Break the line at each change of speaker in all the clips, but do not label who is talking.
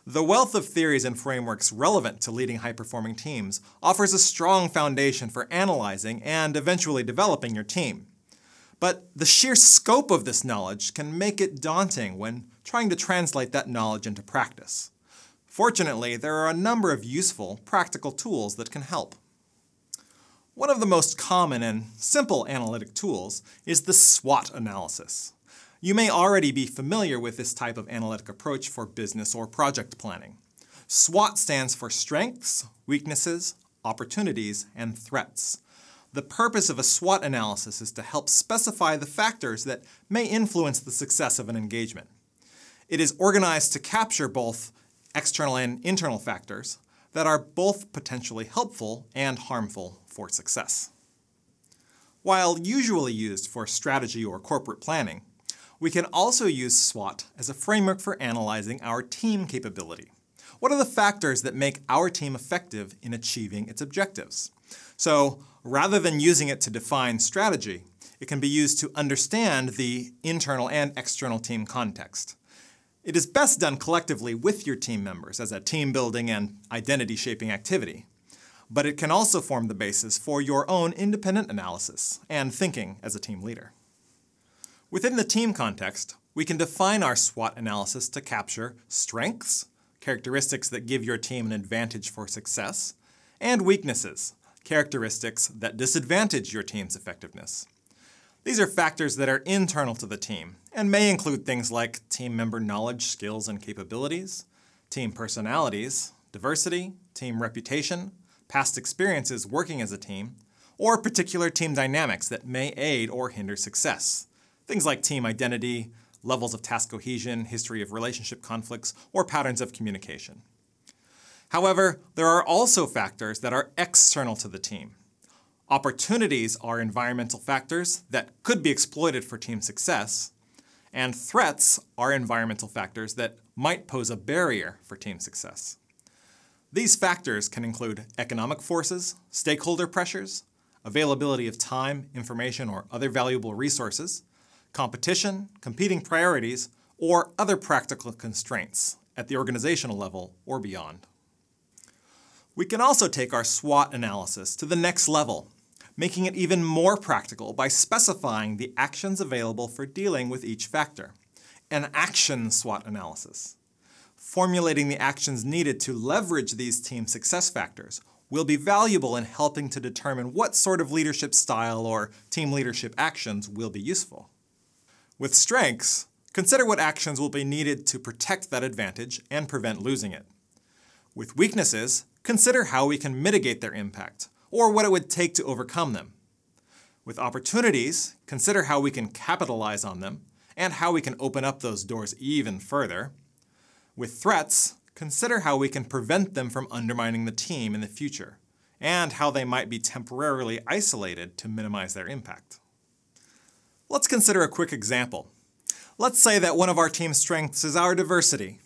The wealth of theories and frameworks relevant to leading high-performing teams offers a strong foundation for analyzing and eventually developing your team. But the sheer scope of this knowledge can make it daunting when trying to translate that knowledge into practice. Fortunately, there are a number of useful, practical tools that can help. One of the most common and simple analytic tools is the SWOT analysis. You may already be familiar with this type of analytic approach for business or project planning. SWOT stands for strengths, weaknesses, opportunities, and threats. The purpose of a SWOT analysis is to help specify the factors that may influence the success of an engagement. It is organized to capture both external and internal factors that are both potentially helpful and harmful for success. While usually used for strategy or corporate planning, we can also use SWOT as a framework for analyzing our team capability. What are the factors that make our team effective in achieving its objectives? So, rather than using it to define strategy, it can be used to understand the internal and external team context. It is best done collectively with your team members as a team-building and identity-shaping activity. But it can also form the basis for your own independent analysis and thinking as a team leader. Within the team context, we can define our SWOT analysis to capture strengths, characteristics that give your team an advantage for success, and weaknesses, characteristics that disadvantage your team's effectiveness. These are factors that are internal to the team and may include things like team member knowledge, skills, and capabilities, team personalities, diversity, team reputation, past experiences working as a team, or particular team dynamics that may aid or hinder success. Things like team identity, levels of task cohesion, history of relationship conflicts, or patterns of communication. However, there are also factors that are external to the team. Opportunities are environmental factors that could be exploited for team success, and threats are environmental factors that might pose a barrier for team success. These factors can include economic forces, stakeholder pressures, availability of time, information, or other valuable resources, competition, competing priorities, or other practical constraints at the organizational level or beyond. We can also take our SWOT analysis to the next level, making it even more practical by specifying the actions available for dealing with each factor, an action SWOT analysis. Formulating the actions needed to leverage these team success factors will be valuable in helping to determine what sort of leadership style or team leadership actions will be useful. With strengths, consider what actions will be needed to protect that advantage and prevent losing it. With weaknesses, consider how we can mitigate their impact, or what it would take to overcome them. With opportunities, consider how we can capitalize on them, and how we can open up those doors even further. With threats, consider how we can prevent them from undermining the team in the future, and how they might be temporarily isolated to minimize their impact. Let's consider a quick example. Let's say that one of our team's strengths is our diversity.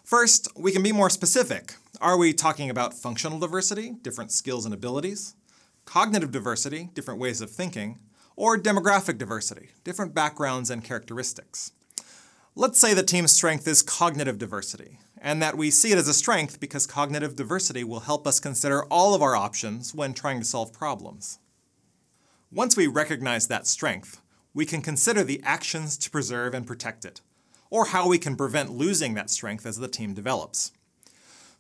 First, we can be more specific. Are we talking about functional diversity, different skills and abilities, cognitive diversity, different ways of thinking, or demographic diversity, different backgrounds and characteristics? Let's say the team's strength is cognitive diversity, and that we see it as a strength because cognitive diversity will help us consider all of our options when trying to solve problems. Once we recognize that strength, we can consider the actions to preserve and protect it, or how we can prevent losing that strength as the team develops.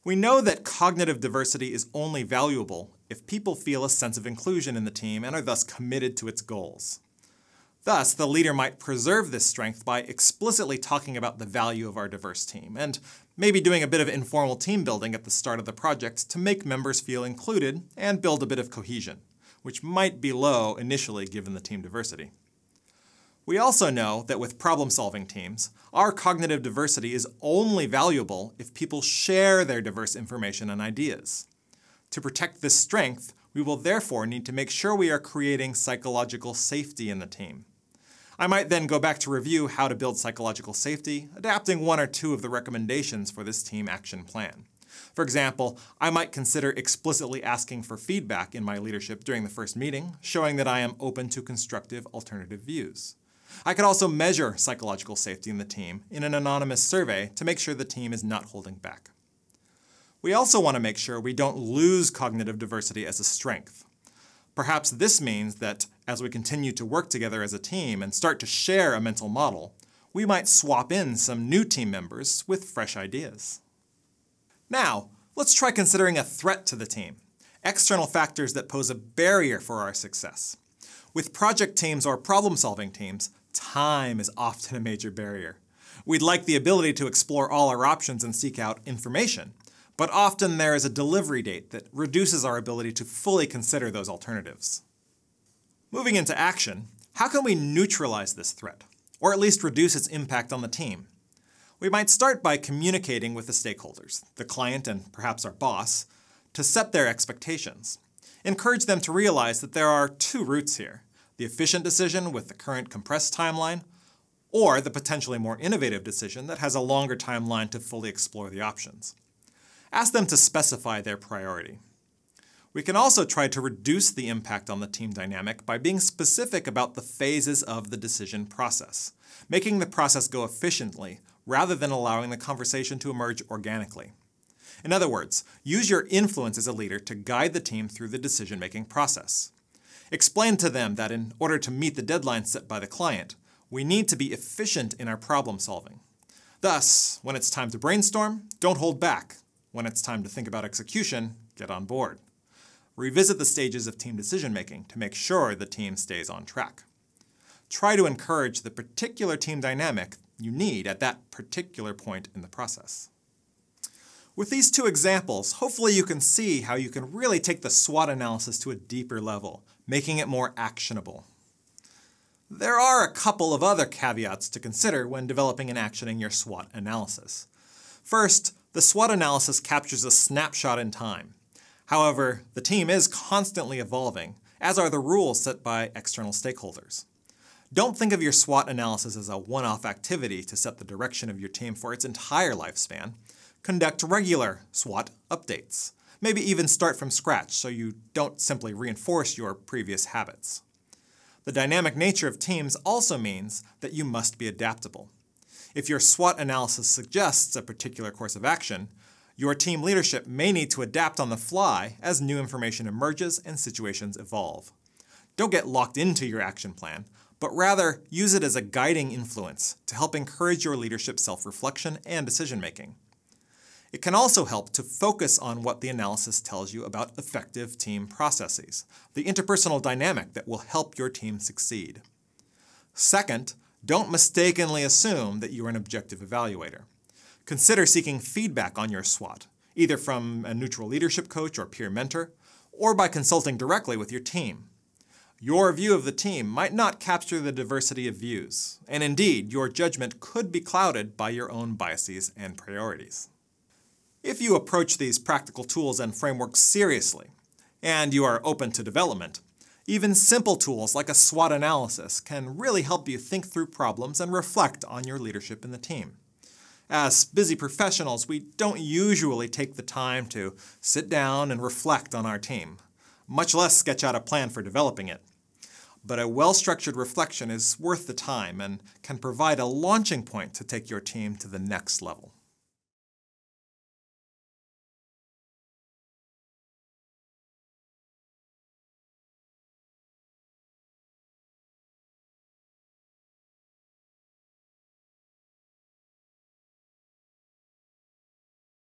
We know that cognitive diversity is only valuable if people feel a sense of inclusion in the team and are thus committed to its goals. Thus, the leader might preserve this strength by explicitly talking about the value of our diverse team, and maybe doing a bit of informal team building at the start of the project to make members feel included and build a bit of cohesion, which might be low initially given the team diversity. We also know that with problem-solving teams, our cognitive diversity is only valuable if people share their diverse information and ideas. To protect this strength, we will therefore need to make sure we are creating psychological safety in the team. I might then go back to review how to build psychological safety, adapting one or two of the recommendations for this team action plan. For example, I might consider explicitly asking for feedback in my leadership during the first meeting, showing that I am open to constructive alternative views. I could also measure psychological safety in the team in an anonymous survey to make sure the team is not holding back. We also want to make sure we don't lose cognitive diversity as a strength. Perhaps this means that as we continue to work together as a team and start to share a mental model, we might swap in some new team members with fresh ideas. Now, let's try considering a threat to the team, external factors that pose a barrier for our success. With project teams or problem-solving teams, time is often a major barrier. We'd like the ability to explore all our options and seek out information, but often there is a delivery date that reduces our ability to fully consider those alternatives. Moving into action, how can we neutralize this threat, or at least reduce its impact on the team? We might start by communicating with the stakeholders, the client and perhaps our boss, to set their expectations. Encourage them to realize that there are two routes here: the efficient decision with the current compressed timeline, or the potentially more innovative decision that has a longer timeline to fully explore the options. Ask them to specify their priority. We can also try to reduce the impact on the team dynamic by being specific about the phases of the decision process, making the process go efficiently rather than allowing the conversation to emerge organically. In other words, use your influence as a leader to guide the team through the decision-making process. Explain to them that in order to meet the deadline set by the client, we need to be efficient in our problem solving. Thus, when it's time to brainstorm, don't hold back. When it's time to think about execution, get on board. Revisit the stages of team decision-making to make sure the team stays on track. Try to encourage the particular team dynamic you need at that particular point in the process. With these two examples, hopefully you can see how you can really take the SWOT analysis to a deeper level, making it more actionable. There are a couple of other caveats to consider when developing and actioning your SWOT analysis. First, the SWOT analysis captures a snapshot in time. However, the team is constantly evolving, as are the rules set by external stakeholders. Don't think of your SWOT analysis as a one-off activity to set the direction of your team for its entire lifespan. Conduct regular SWOT updates. Maybe even start from scratch so you don't simply reinforce your previous habits. The dynamic nature of teams also means that you must be adaptable. If your SWOT analysis suggests a particular course of action, your team leadership may need to adapt on the fly as new information emerges and situations evolve. Don't get locked into your action plan, but rather use it as a guiding influence to help encourage your leadership self-reflection and decision-making. It can also help to focus on what the analysis tells you about effective team processes, the interpersonal dynamic that will help your team succeed. Second, don't mistakenly assume that you are an objective evaluator. Consider seeking feedback on your SWOT, either from a neutral leadership coach or peer mentor, or by consulting directly with your team. Your view of the team might not capture the diversity of views, and indeed, your judgment could be clouded by your own biases and priorities. If you approach these practical tools and frameworks seriously, and you are open to development, even simple tools like a SWOT analysis can really help you think through problems and reflect on your leadership in the team. As busy professionals, we don't usually take the time to sit down and reflect on our team, much less sketch out a plan for developing it. But a well-structured reflection is worth the time and can provide a launching point to take your team to the next level.